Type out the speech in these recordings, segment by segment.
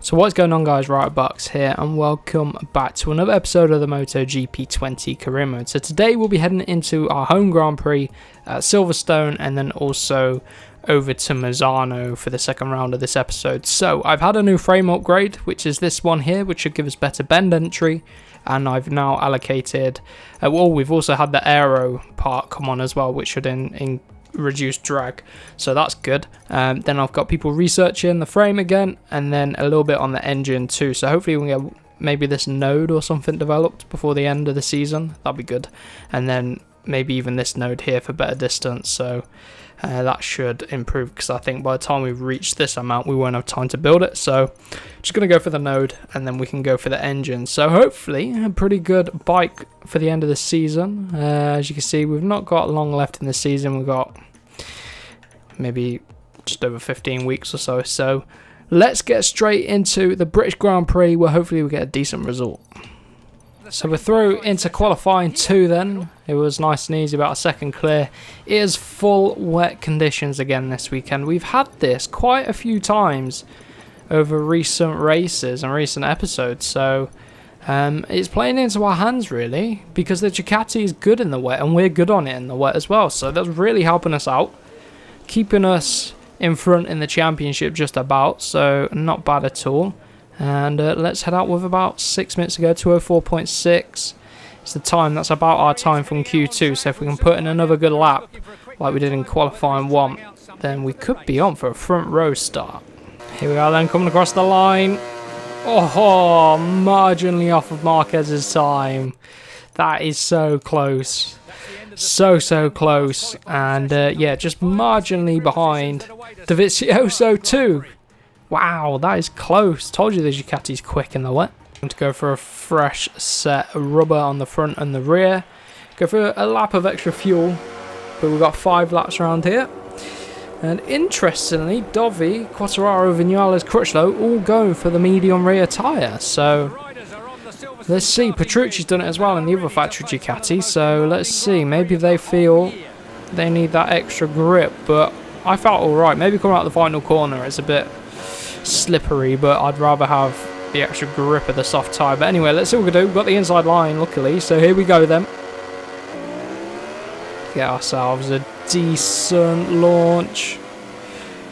So what's going on, guys? Right, Bucks here, and welcome back to another episode of the MotoGP 20 career mode. So today we'll be heading into our home Grand Prix at Silverstone, and then also over to Misano for the second round of this episode. So I've had a new frame upgrade, which is this one here, which should give us better bend entry, and I've now allocated, we've also had the aero part come on as well, which should reduced drag, so that's good. Then I've got people researching the frame again, and then a little bit on the engine too, so hopefully we can get maybe this node or something developed before the end of the season. That'd be good. And then maybe even this node here for better distance, so that should improve, because I think by the time we reach this amount we won't have time to build it. So just gonna go for the node, and then we can go for the engine. So hopefully a pretty good bike for the end of the season. As you can see, we've not got long left in the season. We've got maybe just over 15 weeks or so. So let's get straight into the British Grand Prix, where hopefully we get a decent result. So we're through into qualifying 2 then. It was nice and easy, about a second clear. It is full wet conditions again this weekend. We've had this quite a few times over recent races and recent episodes, so it's playing into our hands really, because the Ducati is good in the wet and we're good on it in the wet as well. So that's really helping us out, keeping us in front in the championship just about, so not bad at all. And let's head out with about 6 minutes to go. 2:04.6 is the time. That's about our time from Q2. So if we can put in another good lap like we did in qualifying 1, then we could be on for a front row start. Here we are then, coming across the line. Oh, marginally off of Marquez's time. That is so close. So close. And yeah, just marginally behind Dovizioso too. Wow, that is close. Told you the Ducati's quick in the wet. To go for a fresh set of rubber on the front and the rear. Go for a lap of extra fuel. But we've got 5 laps around here. And interestingly, Dovi, Quartararo, Vinales, Crutchlow all going for the medium rear tyre. So let's see. Petrucci's done it as well in the other factory Ducati. So let's see. Maybe they feel they need that extra grip. But I felt alright. Maybe coming out the final corner, it's a bit slippery, but I'd rather have the extra grip of the soft tyre. But anyway, let's see what we can do. We've got the inside line, luckily, so here we go then. Get ourselves a decent launch,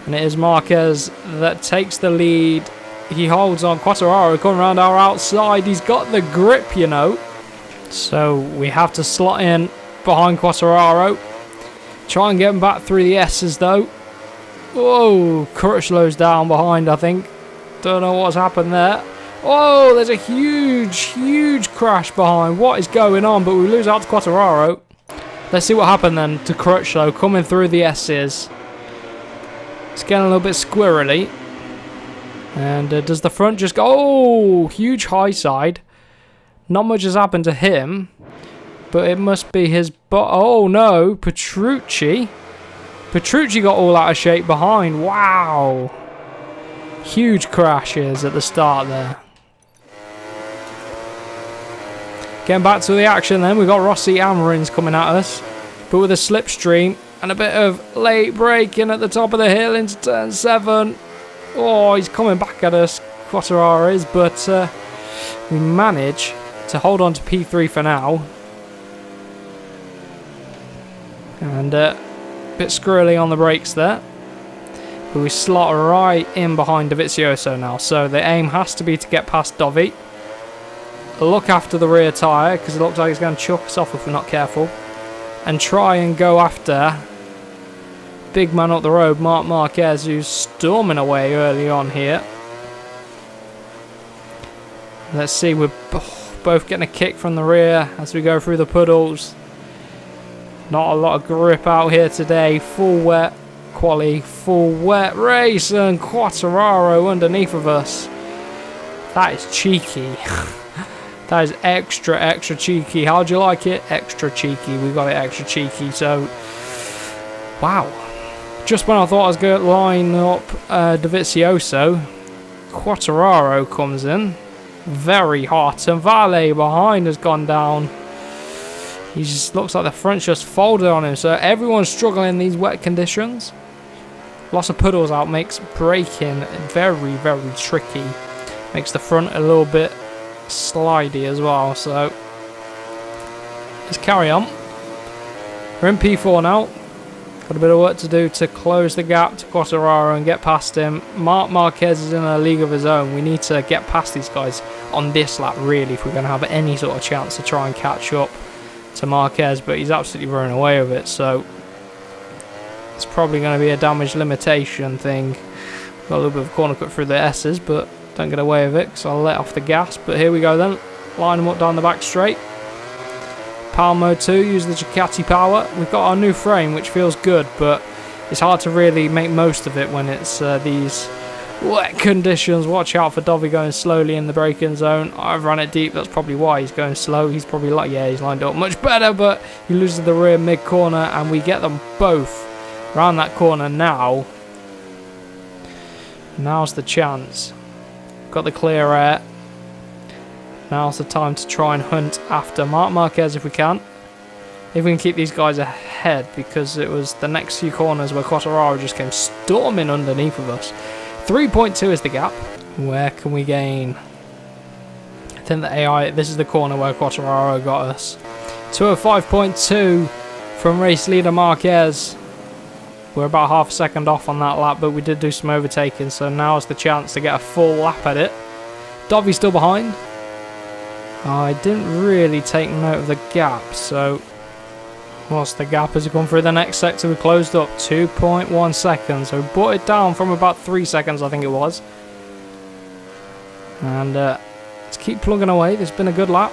and it is Marquez that takes the lead. He holds on. Quartararo coming around our outside. He's got the grip, you know, so we have to slot in behind Quartararo, try and get him back through the S's though. Whoa, Crutchlow's down behind, I think. Don't know what's happened there. Oh, there's a huge crash behind. What is going on? But we lose out to Quartararo. Let's see what happened then to Crutchlow coming through the S's. It's getting a little bit squirrely. And does the front just go? Oh, huge high side. Not much has happened to him, but it must be his oh no, Petrucci got all out of shape behind. Wow. Huge crashes at the start there. Getting back to the action then. We've got Rossi and Rins coming at us, but with a slipstream and a bit of late braking at the top of the hill into turn 7. Oh, he's coming back at us, Quartararo is, but we manage to hold on to P3 for now. And bit squirrely on the brakes there, but we slot right in behind Dovizioso now, so the aim has to be to get past Dovi, look after the rear tyre, because it looks like it's going to chuck us off if we're not careful, and try and go after big man up the road, Marc Marquez, who's storming away early on here. Let's see, we're both getting a kick from the rear as we go through the puddles. Not a lot of grip out here today. Full wet quali, full wet race, and Quartararo underneath of us. That is cheeky. That is extra cheeky. How'd you like it? Extra cheeky. We got it extra cheeky. So, wow. Just when I thought I was going to line up Dovizioso, Quartararo comes in. Very hot. And Vale behind has gone down. He just looks like the front's just folded on him. So everyone's struggling in these wet conditions. Lots of puddles out makes braking very tricky. Makes the front a little bit slidey as well, so let's carry on. We're in P4 now. Got a bit of work to do to close the gap to Quartararo and get past him. Marquez is in a league of his own. We need to get past these guys on this lap, really, if we're going to have any sort of chance to try and catch up to Marquez, but he's absolutely running away with it, so it's probably going to be a damage limitation thing. Got a little bit of corner cut through the S's, but don't get away with it because I'll let off the gas. But here we go then. Line them up down the back straight. Power mode 2, use the Ducati power. We've got our new frame, which feels good, but it's hard to really make most of it when it's these wet conditions. Watch out for Dovi going slowly in the braking zone. I've run it deep, that's probably why he's going slow. He's probably like, yeah, he's lined up much better, but he loses the rear mid-corner, and we get them both around that corner now. Now's the chance. Got the clear air. Now's the time to try and hunt after Marquez if we can. If we can keep these guys ahead, because it was the next few corners where Quartararo just came storming underneath of us. 3.2 is the gap. Where can we gain? I think the AI, this is the corner where Quartararo got us. 205.2 from race leader Marquez. We're about half a second off on that lap, but we did do some overtaking, so now's the chance to get a full lap at it. Dovi's still behind. I didn't really take note of the gap, so what's the gap as we come through the next sector? We closed up 2.1 seconds, so we brought it down from about 3 seconds, I think it was. And let's keep plugging away. There's been a good lap.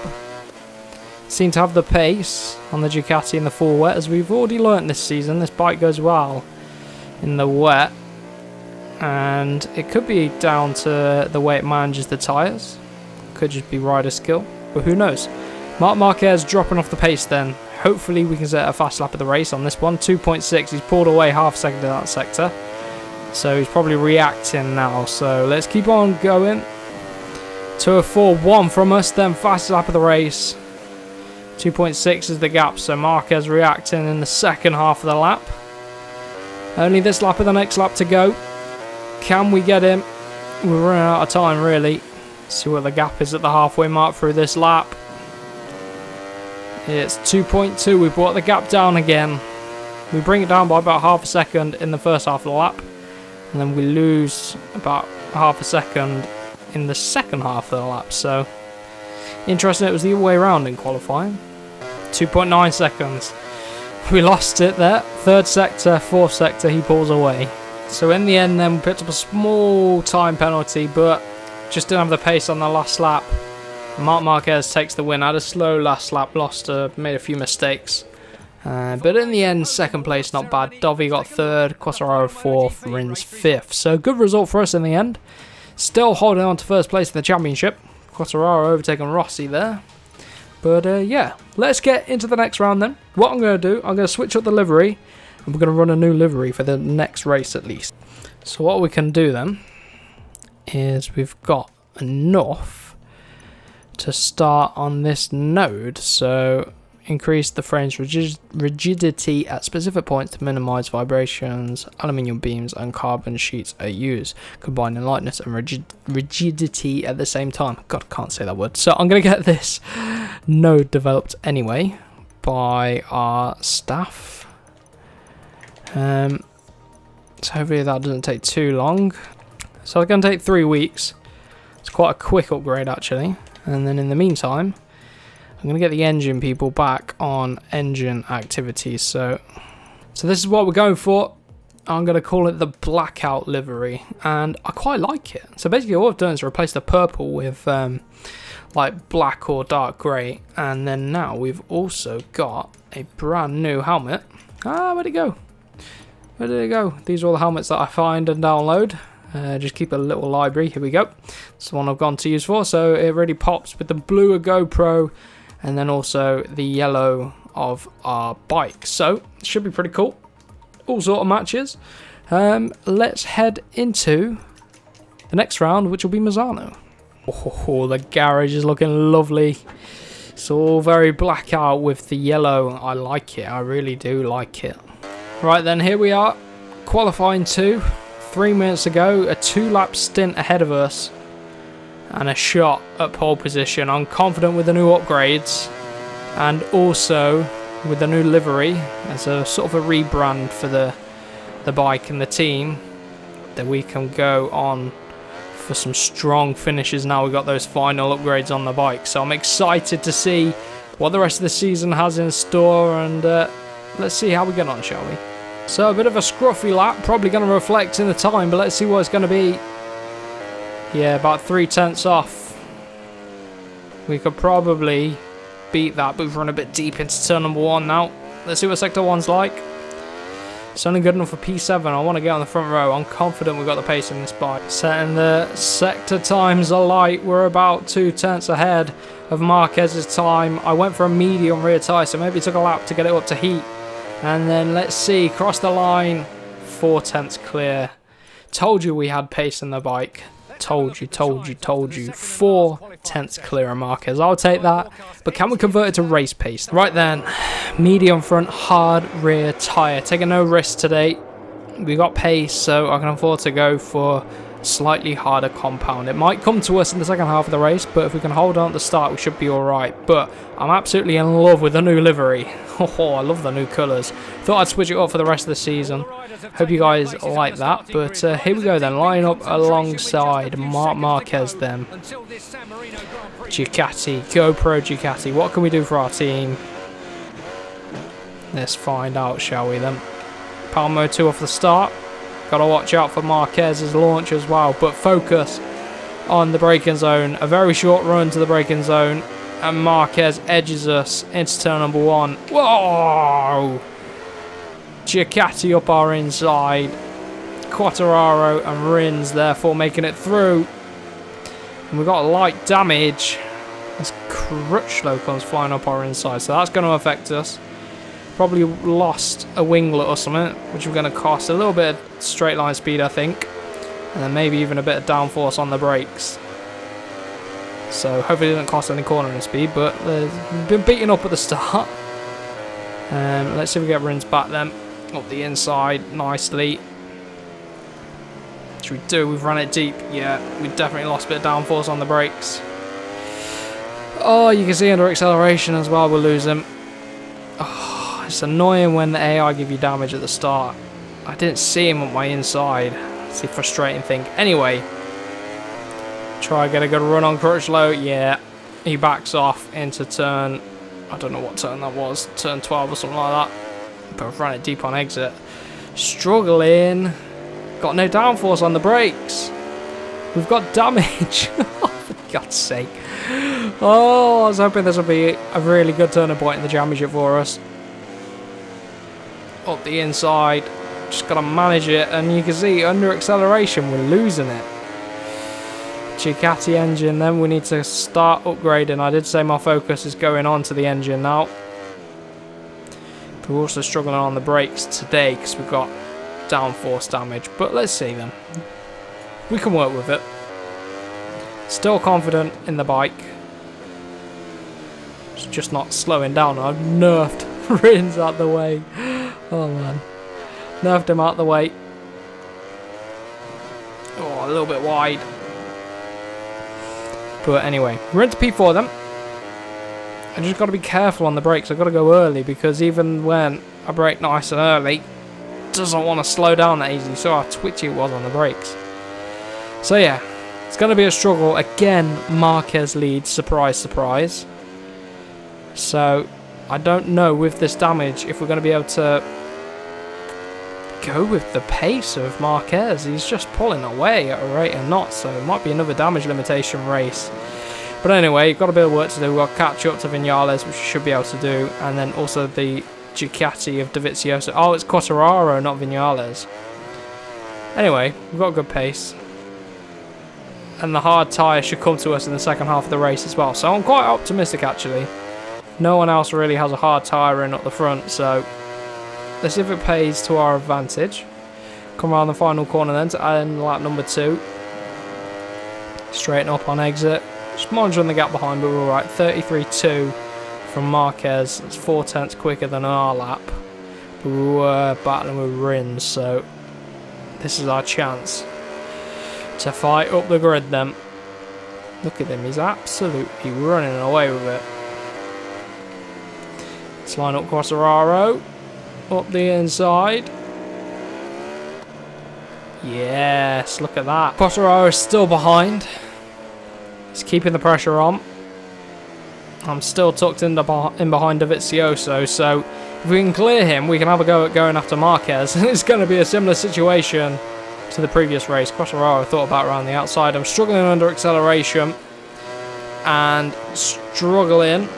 Seem to have the pace on the Ducati in the full wet, as we've already learnt this season. This bike goes well in the wet, and it could be down to the way it manages the tyres. Could just be rider skill, but who knows. Marquez dropping off the pace then. Hopefully we can set a fast lap of the race on this one. 2.6, he's pulled away half a second in that sector, so he's probably reacting now, so let's keep on going. 204.1 from us then, fastest lap of the race. 2.6 is the gap, so Marquez reacting in the second half of the lap. Only this lap of the next lap to go. Can we get him? We're running out of time, really. See what the gap is at the halfway mark through this lap. It's 2.2. We brought the gap down again. We bring it down by about half a second in the first half of the lap, and then we lose about half a second in the second half of the lap. So interesting, it was the other way around in qualifying. 2.9 seconds. We lost it there. Third sector, fourth sector, he pulls away. So in the end then, we picked up a small time penalty, but just didn't have the pace on the last lap. Marquez takes the win. Had a slow last lap, made a few mistakes. But in the end, second place, not bad. Dovi got third, Quartararo fourth, Rins fifth. So good result for us in the end. Still holding on to first place in the championship. Quartararo overtaking Rossi there. But yeah, let's get into the next round then. What I'm going to do, I'm going to switch up the livery, and we're going to run a new livery for the next race at least. So what we can do then is we've got enough to start on this node. So increase the frame's rigidity at specific points to minimize vibrations. Aluminium beams and carbon sheets are used, combining lightness and rigidity at the same time. God, I can't say that word. So I'm going to get this node developed anyway by our staff. So hopefully that doesn't take too long. So it's going to take 3 weeks. It's quite a quick upgrade actually. And then in the meantime, I'm going to get the engine people back on engine activities. So this is what we're going for. I'm going to call it the Blackout livery, and I quite like it. So basically all I've done is replace the purple with like black or dark grey, and then now we've also got a brand new helmet. Where'd it go? Where did it go? These are all the helmets that I find and download. Just keep a little library. Here we go. It's the one I've gone to use for. So it really pops with the blue GoPro, and then also the yellow of our bike. So it should be pretty cool. All sort of matches. Let's head into the next round, which will be Misano. Oh, the garage is looking lovely. It's all very blackout with the yellow. I like it. I really do like it. Right then, here we are. Qualifying 2. 3 minutes ago, a 2-lap stint ahead of us. and a shot at pole position. I'm confident with the new upgrades and also with the new livery as a sort of a rebrand for the bike and the team, that we can go on for some strong finishes now we've got those final upgrades on the bike. So I'm excited to see what the rest of the season has in store, and let's see how we get on, shall we? So a bit of a scruffy lap, probably going to reflect in the time, but let's see what it's going to be. Yeah, about 3/10 off. We could probably beat that, but we've run a bit deep into turn number 1 now. Let's see what sector 1's like. It's only good enough for P7. I want to get on the front row. I'm confident we've got the pace in this bike. Setting the sector times alight. We're about 2/10 ahead of Marquez's time. I went for a medium rear tyre, so maybe it took a lap to get it up to heat. And then let's see, cross the line, 4/10 clear. Told you we had pace in the bike. Told you. 4/10 clear of Marquez. I'll take that. But can we convert it to race pace? Right then, medium front, hard rear tyre. Taking no risks today. We got pace, so I can afford to go for slightly harder compound. It might come to us in the second half of the race, but if we can hold on at the start, we should be alright. But I'm absolutely in love with the new livery. Oh, I love the new colours. Thought I'd switch it up for the rest of the season. Hope you guys like that. But here we go then. Line up alongside Marquez then. Ducati. GoPro Ducati. What can we do for our team? Let's find out, shall we then? Power mode 2 off the start. Got to watch out for Marquez's launch as well. But focus on the braking zone. A very short run to the braking zone. And Marquez edges us into turn number 1. Whoa! Ducati up our inside. Quartararo and Rins therefore making it through. And we've got light damage as Crutchlow comes flying up our inside. So that's going to affect us. Probably lost a winglet or something, which is going to cost a little bit of straight line speed, I think. And then maybe even a bit of downforce on the brakes. So hopefully it doesn't cost any cornering speed, but we've been beaten up at the start. Let's see if we get Rins back then. Up the inside nicely. Which we do, we've run it deep. Yeah, we definitely lost a bit of downforce on the brakes. Oh, you can see under acceleration as well, we're losing. Oh, it's annoying when the AI give you damage at the start. I didn't see him on my inside. It's a frustrating thing. Anyway. Try to get a good run on Crutchlow. Yeah, he backs off into turn, I don't know what turn that was, turn 12 or something like that. But I've run it deep on exit. Struggling. Got no downforce on the brakes. We've got damage. Oh, for God's sake. Oh, I was hoping this would be a really good turning point in the championship for us. Up the inside. Just got to manage it. And you can see under acceleration, we're losing it. Ducati engine, then we need to start upgrading. I did say my focus is going on to the engine now. But we're also struggling on the brakes today because we've got downforce damage. But let's see then. We can work with it. Still confident in the bike. It's just not slowing down. I've nerfed Rins out the way. Oh man. Nerfed him out the way. Oh, a little bit wide. But anyway, we're into P4 then. I just got to be careful on the brakes. I've got to go early because even when I brake nice and early, it doesn't want to slow down that easy. So how twitchy it was on the brakes. So yeah, it's going to be a struggle. Again, Marquez leads. Surprise, surprise. So I don't know with this damage if we're going to be able to go with the pace of Marquez. He's just pulling away at a rate of knots, so it might be another damage limitation race. But anyway, you've got a bit of work to do. We've got to catch up to Vinales, which we should be able to do, and then also the Ducati of Dovizioso. Oh, it's Quartararo, not Vinales. Anyway, we've got a good pace. And the hard tyre should come to us in the second half of the race as well. So I'm quite optimistic, actually. No one else really has a hard tyre in up the front, so let's see if it pays to our advantage. Come around the final corner then to end lap number 2. Straighten up on exit. Just monitoring the gap behind, but we're alright. 33.2 from Marquez. That's 4/10 quicker than our lap. But we were battling with Rins, so this is our chance to fight up the grid then. Look at him, he's absolutely running away with it. Let's line up Quartararo. Up the inside. Yes, look at that. Quartararo is still behind. He's keeping the pressure on. I'm still tucked in behind Dovizioso, so if we can clear him, we can have a go at going after Marquez. It's going to be a similar situation to the previous race. Quartararo thought about around the outside. I'm struggling under acceleration and struggling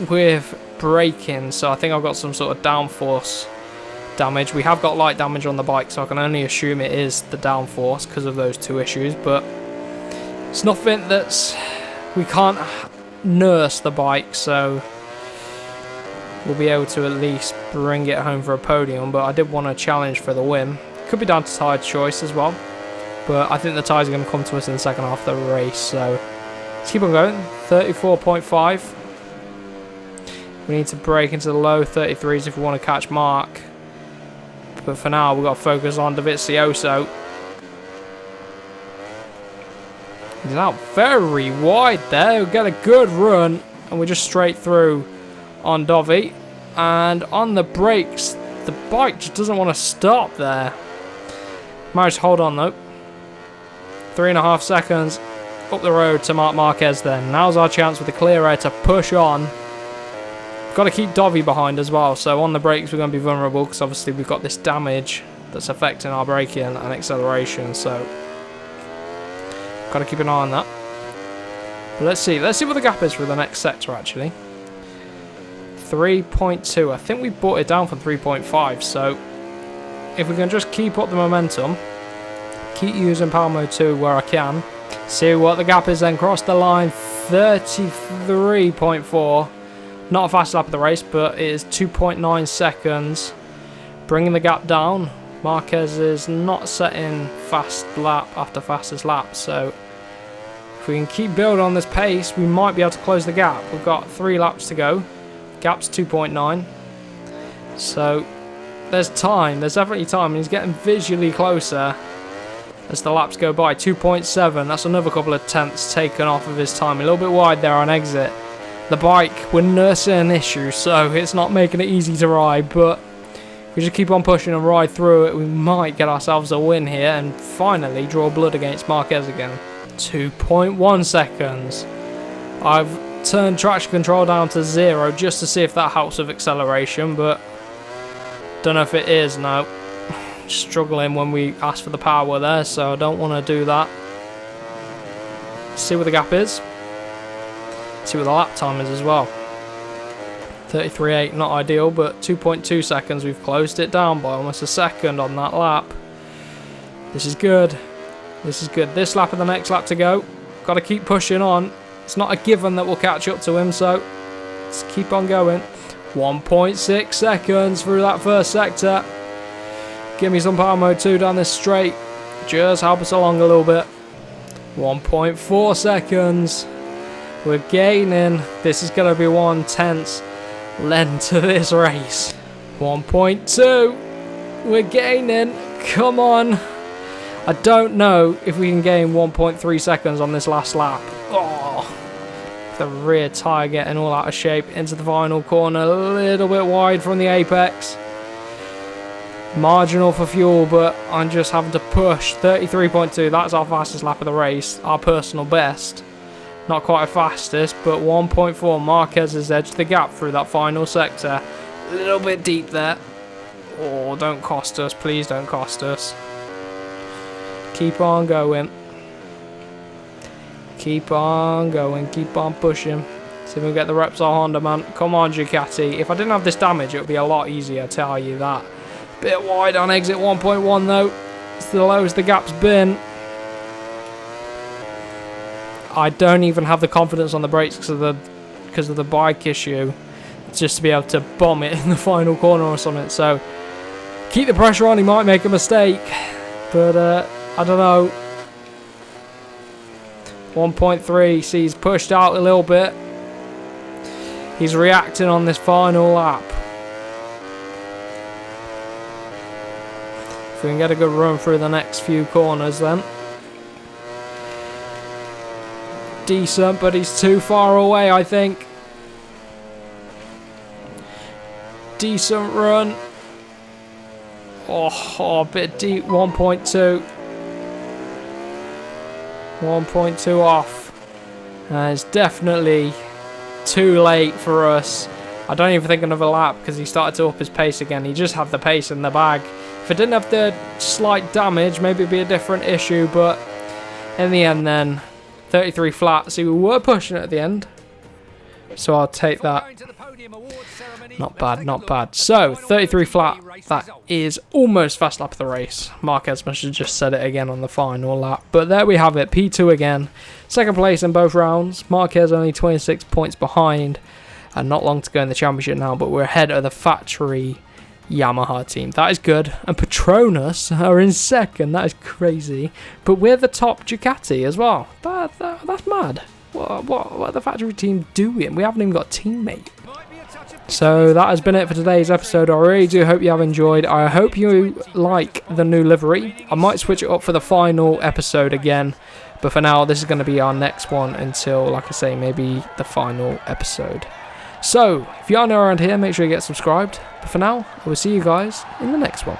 with braking, so I think I've got some sort of downforce damage. We have got light damage on the bike, so I can only assume it is the downforce because of those two issues, but it's nothing that's... we can't nurse the bike, so we'll be able to at least bring it home for a podium, but I did want to challenge for the win. Could be down to tyre choice as well, but I think the tyres are going to come to us in the second half of the race, so let's keep on going. 34.5. We need to break into the low 33s if we want to catch Mark, but for now we've got to focus on Dovizioso. He's out very wide there. We get a good run, and we're just straight through on Dovi. And on the brakes, the bike just doesn't want to stop there. Managed to hold on though. 3.5 seconds up the road to Marc Marquez then. Now's our chance with the clear air to push on. Got to keep Dovi behind as well, so on the brakes we're going to be vulnerable because obviously we've got this damage that's affecting our braking and acceleration, so got to keep an eye on that. But let's see what the gap is for the next sector actually. 3.2. I think we brought it down from 3.5, so if we can just keep up the momentum, keep using power mode 2 where I can, see what the gap is then. Cross the line. 33.4. Not a fast lap of the race, but it is 2.9 seconds, bringing the gap down. Marquez is not setting fast lap after fastest lap, so if we can keep building on this pace, we might be able to close the gap. We've got 3 laps to go. Gap's 2.9, so there's time. There's definitely time, and he's getting visually closer as the laps go by. 2.7. That's another couple of tenths taken off of his time. A little bit wide there on exit. The bike, we're nursing an issue, so it's not making it easy to ride, but if we just keep on pushing and ride through it, we might get ourselves a win here and finally draw blood against Marquez again. 2.1 seconds. I've turned traction control down to 0 just to see if that helps with acceleration, but don't know if it is now. Struggling when we ask for the power there, so I don't want to do that. See what the gap is. See what the lap time is as well. 33.8, not ideal, but 2.2 seconds. We've closed it down by almost a second on that lap. This is good. This is good. This lap and the next lap to go. Got to keep pushing on. It's not a given that we'll catch up to him, so let's keep on going. 1.6 seconds through that first sector. Give me some power mode 2 down this straight. Just help us along a little bit. 1.4 seconds. We're gaining. This is going to be one tense length to this race. 1.2. We're gaining. Come on. I don't know if we can gain 1.3 seconds on this last lap. Oh, the rear tyre getting all out of shape into the final corner. A little bit wide from the apex. Marginal for fuel, but I'm just having to push. 33.2. That's our fastest lap of the race. Our personal best. Not quite fastest, but 1.4. Marquez has edged the gap through that final sector. A little bit deep there. Oh, don't cost us. Please don't cost us. Keep on going. Keep on going. Keep on pushing. See if we can get the reps on Honda, man. Come on, Ducati. If I didn't have this damage, it would be a lot easier, I tell you that. Bit wide on exit 1.1, though. It's the lowest the gap's been. I don't even have the confidence on the brakes because of the bike issue, just to be able to bomb it in the final corner or something. So keep the pressure on. He might make a mistake, but I don't know. 1.3. See, he's pushed out a little bit. He's reacting on this final lap. If we can get a good run through the next few corners, then decent, but he's too far away, I think. Decent run. Oh, a bit deep. 1.2. 1.2 off. It's definitely too late for us. I don't even think another lap because he started to up his pace again. He just had the pace in the bag. If it didn't have the slight damage, maybe it'd be a different issue, but in the end then, 33 flat. See, we were pushing it at the end, so I'll take that. Not bad, not bad. So, 33 flat, that is almost fast lap of the race. Marquez must have just said it again on the final lap. But there we have it, P2 again. Second place in both rounds. Marquez only 26 points behind. And not long to go in the championship now, but we're ahead of the factory Yamaha team. That is good. And Petronas are in second. That is crazy. But we're the top Ducati as well. That's mad. What are the factory team doing? We haven't even got a teammate. So that has been it for today's episode. I really do hope you have enjoyed. I hope you like the new livery. I might switch it up for the final episode again. But for now, this is going to be our next one until, like I say, maybe the final episode. So, if you are new around here, make sure you get subscribed. But for now, I will see you guys in the next one.